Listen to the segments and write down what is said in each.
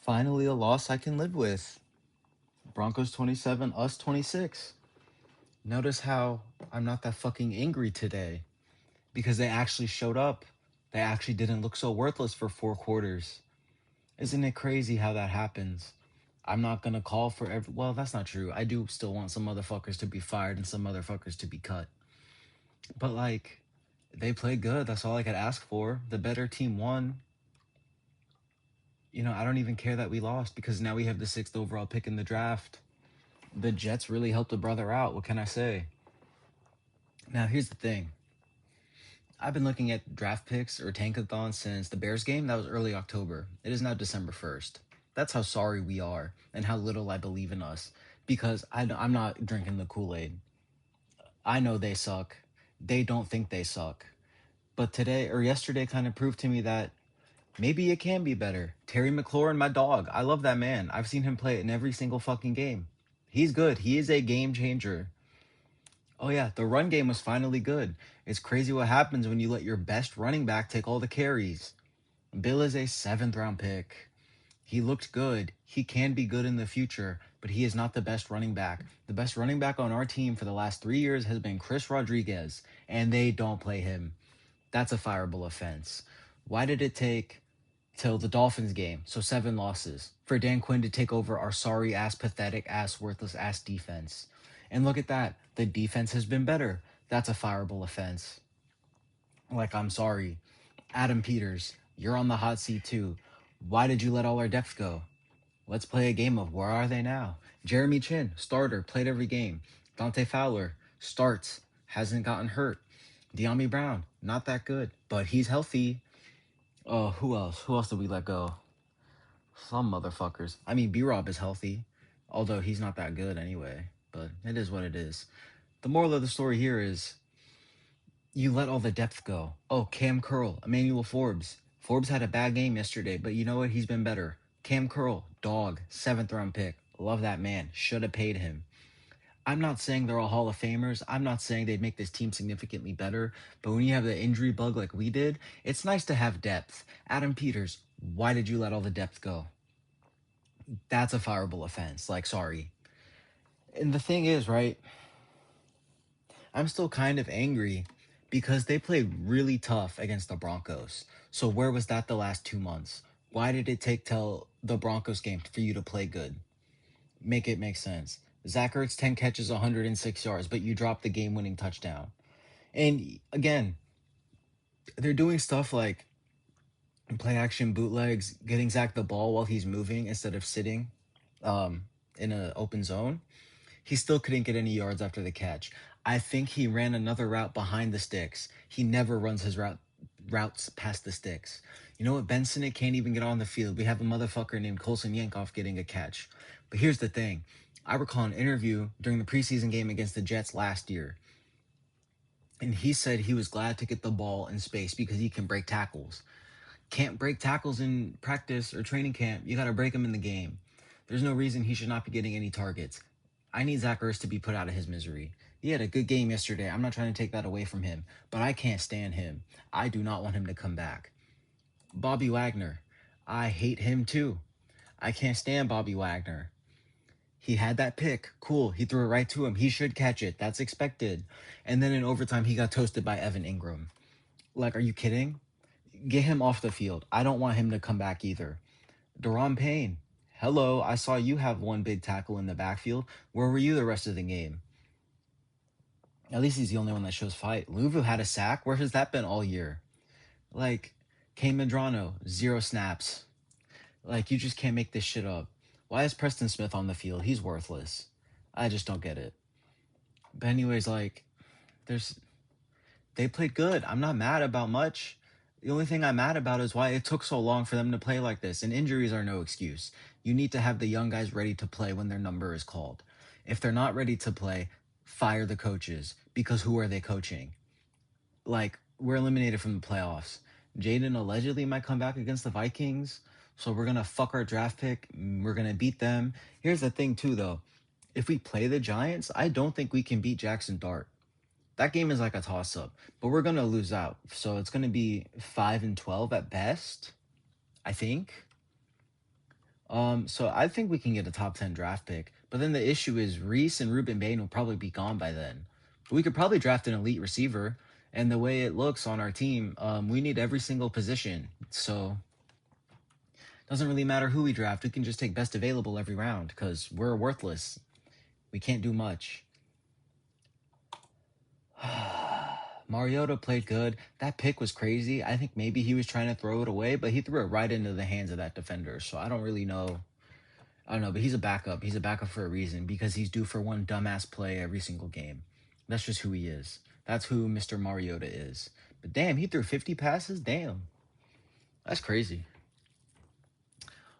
Finally, a loss I can live with. Broncos 27, us 26. Notice how I'm not that fucking angry today because they actually showed up. They actually didn't look so worthless for 4 quarters. Isn't it crazy how that happens? I'm not gonna call for every. Well, that's not true. I do still want some motherfuckers to be fired and some motherfuckers to be cut. But like, they played good. That's all I could ask for. The better team won. I don't even care that we lost because now we have the sixth overall pick in the draft. The Jets really helped a brother out. What can I say? Now, here's the thing. I've been looking at draft picks or tankathons since the Bears game. That was early October. It is now December 1st. That's how sorry we are and how little I believe in us because I'm not drinking the Kool-Aid. I know they suck. They don't think they suck. But today or yesterday kind of proved to me that maybe it can be better. Terry McLaurin, my dog. I love that man. I've seen him play in every single fucking game. He's good. He is a game changer. Oh yeah, the run game was finally good. It's crazy what happens when you let your best running back take all the carries. Bill is a 7th round pick. He looked good. He can be good in the future, but he is not the best running back. The best running back on our team for the last 3 years has been Chris Rodriguez, and they don't play him. That's a fireable offense. Why did it take till the Dolphins game, so 7 losses, for Dan Quinn to take over our sorry ass, pathetic ass, worthless ass defense? And look at that. The defense has been better. That's a fireable offense. Like, I'm sorry. Adam Peters, you're on the hot seat too. Why did you let all our depth go? Let's play a game of where are they now? Jeremy Chin, starter, played every game. Dante Fowler, starts, hasn't gotten hurt. De'Ami Brown, not that good, but he's healthy. Who else? Who else did we let go? Some motherfuckers. I mean, B-Rob is healthy, although he's not that good anyway, but it is what it is. The moral of the story here is you let all the depth go. Oh, Cam Curl, Emmanuel Forbes. Forbes had a bad game yesterday, but you know what? He's been better. Cam Curl, dog, 7th round pick. Love that man. Should have paid him. I'm not saying they're all Hall of Famers. I'm not saying they'd make this team significantly better. But when you have the injury bug like we did, it's nice to have depth. Adam Peters, why did you let all the depth go? That's a fireable offense. Like, sorry. And the thing is, right, I'm still kind of angry because they played really tough against the Broncos. So where was that the last 2 months? Why did it take till the Broncos game for you to play good? Make it make sense. Zach Ertz, 10 catches, 106 yards, but you dropped the game-winning touchdown. And again, they're doing stuff like play-action bootlegs, getting Zach the ball while he's moving instead of sitting in an open zone. He still couldn't get any yards after the catch. I think he ran another route behind the sticks. He never runs his routes past the sticks. You know what? Ben Sinnott can't even get on the field. We have a motherfucker named Colson Yankoff getting a catch. But here's the thing. I recall an interview during the preseason game against the Jets last year. And he said he was glad to get the ball in space because he can break tackles. Can't break tackles in practice or training camp. You got to break them in the game. There's no reason he should not be getting any targets. I need Zach Ertz to be put out of his misery. He had a good game yesterday. I'm not trying to take that away from him, but I can't stand him. I do not want him to come back. Bobby Wagner. I hate him too. I can't stand Bobby Wagner. He had that pick. Cool. He threw it right to him. He should catch it. That's expected. And then in overtime, he got toasted by Evan Ingram. Like, are you kidding? Get him off the field. I don't want him to come back either. Daron Payne. Hello, I saw you have one big tackle in the backfield. Where were you the rest of the game? At least he's the only one that shows fight. Louisville had a sack. Where has that been all year? Like, Kane Medrano, 0 snaps. Like, you just can't make this shit up. Why is Preston Smith on the field? He's worthless. I just don't get it. But anyways, like, they played good. I'm not mad about much. The only thing I'm mad about is why it took so long for them to play like this, and injuries are no excuse. You need to have the young guys ready to play when their number is called. If they're not ready to play, fire the coaches, because who are they coaching? Like, we're eliminated from the playoffs. Jaden allegedly might come back against the Vikings, so we're going to fuck our draft pick. We're going to beat them. Here's the thing, too, though. If we play the Giants, I don't think we can beat Jackson Dart. That game is like a toss-up, but we're going to lose out. So it's going to be 5-12 at best, I think. So I think we can get a top 10 draft pick. But then the issue is Reese and Ruben Bain will probably be gone by then. But we could probably draft an elite receiver. And the way it looks on our team, we need every single position. So it doesn't really matter who we draft. We can just take best available every round because we're worthless. We can't do much. Mariota played good. That pick was crazy. I think maybe he was trying to throw it away, but he threw it right into the hands of that defender. So I don't really know. I don't know, but he's a backup. He's a backup for a reason because he's due for one dumbass play every single game. That's just who he is. That's who Mr. Mariota is. But damn, he threw 50 passes? Damn. That's crazy.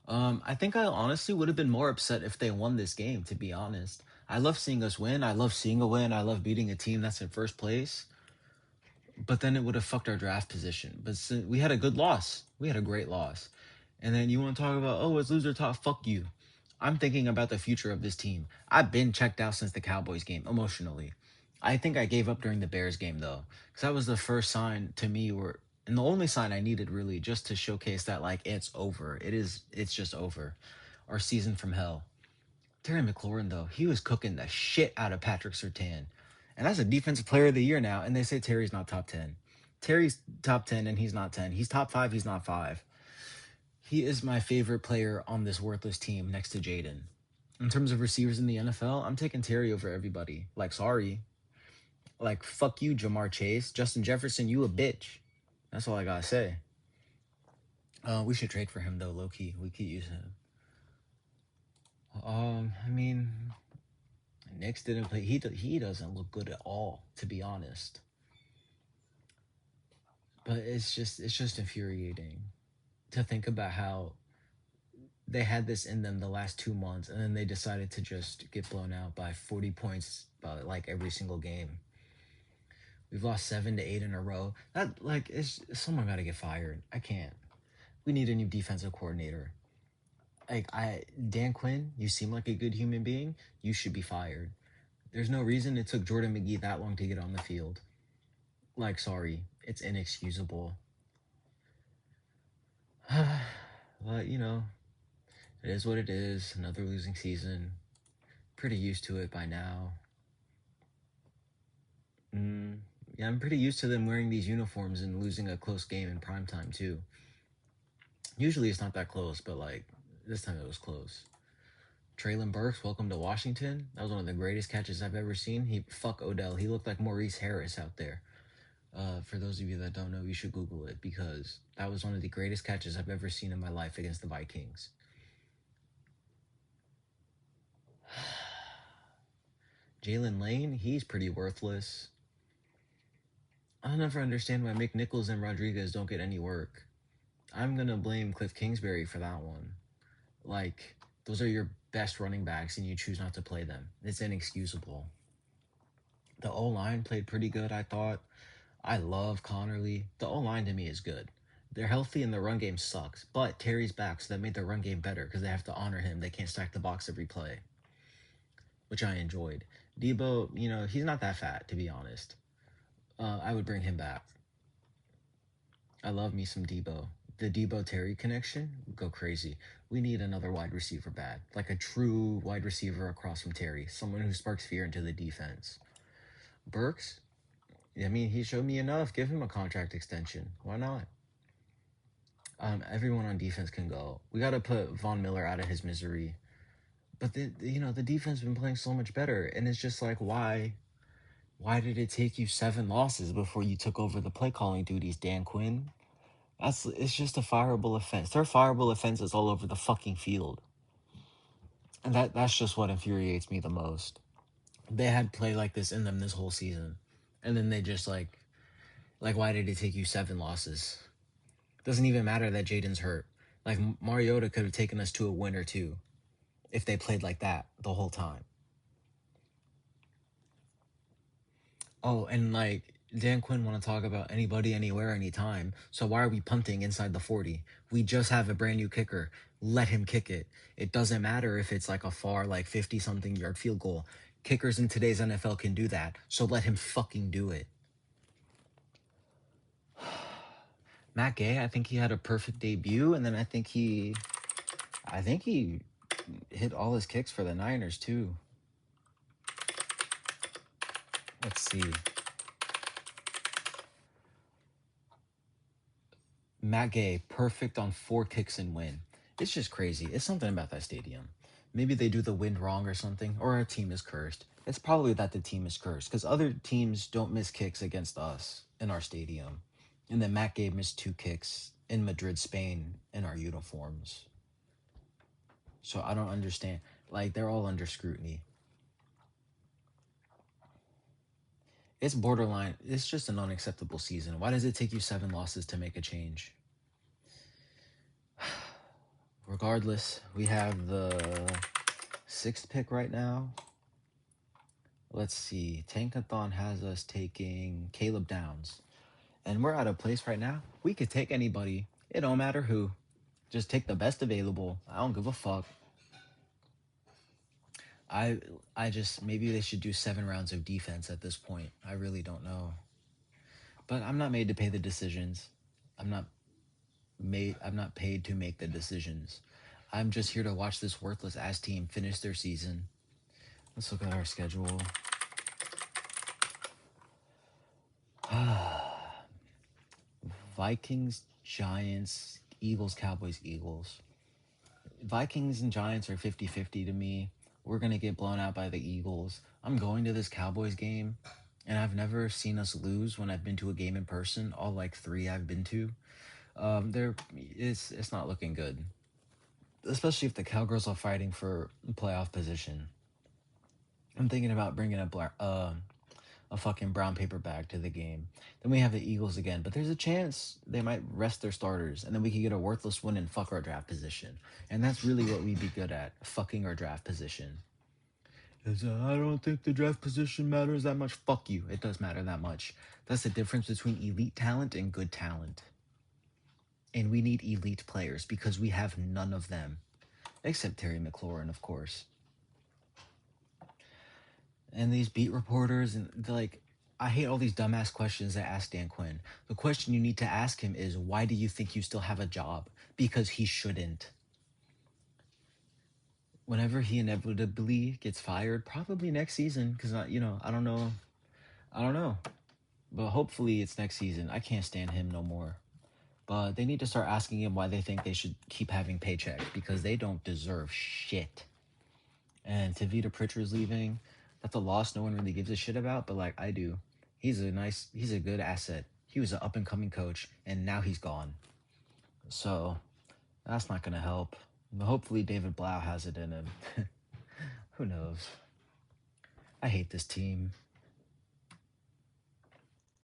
I think I honestly would have been more upset if they won this game, to be honest. I love seeing us win. I love seeing a win. I love beating a team that's in first place. But then it would have fucked our draft position. But we had a good loss. We had a great loss. And then you want to talk about, oh, it's loser talk. Fuck you. I'm thinking about the future of this team. I've been checked out since the Cowboys game, emotionally. I think I gave up during the Bears game, though. Because that was the first sign to me where, and the only sign I needed, really, just to showcase that, like, it's over. It's just over. Our season from hell. Terry McLaurin, though, he was cooking the shit out of Patrick Surtain. And that's a defensive player of the year now. And they say Terry's not top 10. Terry's top 10 and he's not 10. He's top 5, he's not 5. He is my favorite player on this worthless team next to Jaden. In terms of receivers in the NFL, I'm taking Terry over everybody. Like, sorry. Like, fuck you, Jamar Chase. Justin Jefferson, you a bitch. That's all I gotta say. We should trade for him, though, low-key. We could use him. I mean, Knicks didn't play. He doesn't look good at all, to be honest. But it's just infuriating to think about how they had this in them the last 2 months, and then they decided to just get blown out by 40 points, like every single game. We've lost 7 to 8 in a row. That like is someone got to get fired. I can't. We need a new defensive coordinator. Dan Quinn, you seem like a good human being. You should be fired. There's no reason it took Jordan McGee that long to get on the field. Like, sorry, it's inexcusable. But it is what it is. Another losing season. Pretty used to it by now. Yeah, I'm pretty used to them wearing these uniforms and losing a close game in primetime too. Usually it's not that close, but like this time it was close. Traylon Burks, welcome to Washington. That was one of the greatest catches I've ever seen. Fuck Odell. He looked like Maurice Harris out there. For those of you that don't know, you should Google it because that was one of the greatest catches I've ever seen in my life against the Vikings. Jalen Lane, he's pretty worthless. I'll never understand why McNichols and Rodriguez don't get any work. I'm going to blame Cliff Kingsbury for that one. Like, those are your best running backs and you choose not to play them. It's inexcusable. The O-line played pretty good, I thought. I love Connerly. The O-line to me is good. They're healthy and the run game sucks. But Terry's back, so that made the run game better because they have to honor him. They can't stack the box every play, which I enjoyed. Debo, he's not that fat, to be honest. I would bring him back. I love me some Debo. The Debo-Terry connection, go crazy. We need another wide receiver bad. Like a true wide receiver across from Terry. Someone who sparks fear into the defense. Burks, he showed me enough. Give him a contract extension. Why not? Everyone on defense can go. We got to put Von Miller out of his misery. But the defense has been playing so much better. And it's just like, why did it take you 7 losses before you took over the play calling duties, Dan Quinn? It's just a fireable offense. There are fireable offenses all over the fucking field. And that's just what infuriates me the most. They had play like this in them this whole season. And then they just like why did it take you 7 losses? Doesn't even matter that Jaden's hurt. Like Mariota could have taken us to a win or two if they played like that the whole time. Oh, and like Dan Quinn want to talk about anybody, anywhere, anytime. So why are we punting inside the 40? We just have a brand new kicker. Let him kick it. It doesn't matter if it's like a far 50-something yard field goal. Kickers in today's NFL can do that. So let him fucking do it. Matt Gay, I think he had a perfect debut, and then I think he I think he hit all his kicks for the Niners too. Let's see. Matt Gay, perfect on 4 kicks and win. It's just crazy. It's something about that stadium. Maybe they do the wind wrong or something, or our team is cursed. It's probably that the team is cursed because other teams don't miss kicks against us in our stadium. And then Matt Gay missed 2 kicks in Madrid, Spain, in our uniforms. So I don't understand. Like, they're all under scrutiny. It's borderline. It's just an unacceptable season. Why does it take you 7 losses to make a change? Regardless, we have the 6th pick right now. Let's see. Tankathon has us taking Caleb Downs. And we're at a place right now. We could take anybody. It don't matter who. Just take the best available. I don't give a fuck. I just maybe they should do 7 rounds of defense at this point. I really don't know. But I'm not made to pay the decisions. I'm not I'm not paid to make the decisions. I'm just here to watch this worthless ass team finish their season. Let's look at our schedule. Vikings, Giants, Eagles, Cowboys, Eagles. Vikings and Giants are 50-50 to me. We're going to get blown out by the Eagles. I'm going to this Cowboys game, and I've never seen us lose when I've been to a game in person. All like 3 I've been to. It's not looking good. Especially if the Cowgirls are fighting for playoff position. I'm thinking about bringing a fucking brown paper bag to the game. Then we have the Eagles again, but there's a chance they might rest their starters, and then we could get a worthless win and fuck our draft position. And that's really what we'd be good at, fucking our draft position. I don't think the draft position matters that much. Fuck you. It does matter that much. That's the difference between elite talent and good talent. And we need elite players because we have none of them. Except Terry McLaurin, of course. And these beat reporters, and like, I hate all these dumbass questions that ask Dan Quinn. The question you need to ask him is, why do you think you still have a job? Because he shouldn't. Whenever he inevitably gets fired, probably next season, because, I don't know. I don't know. But hopefully it's next season. I can't stand him no more. But they need to start asking him why they think they should keep having paychecks, because they don't deserve shit. And Tavita Pritchard's leaving. That's a loss no one really gives a shit about, but like I do. He's a good asset. He was an up and coming coach, and now he's gone. So that's not gonna help. But hopefully David Blau has it in him. Who knows? I hate this team.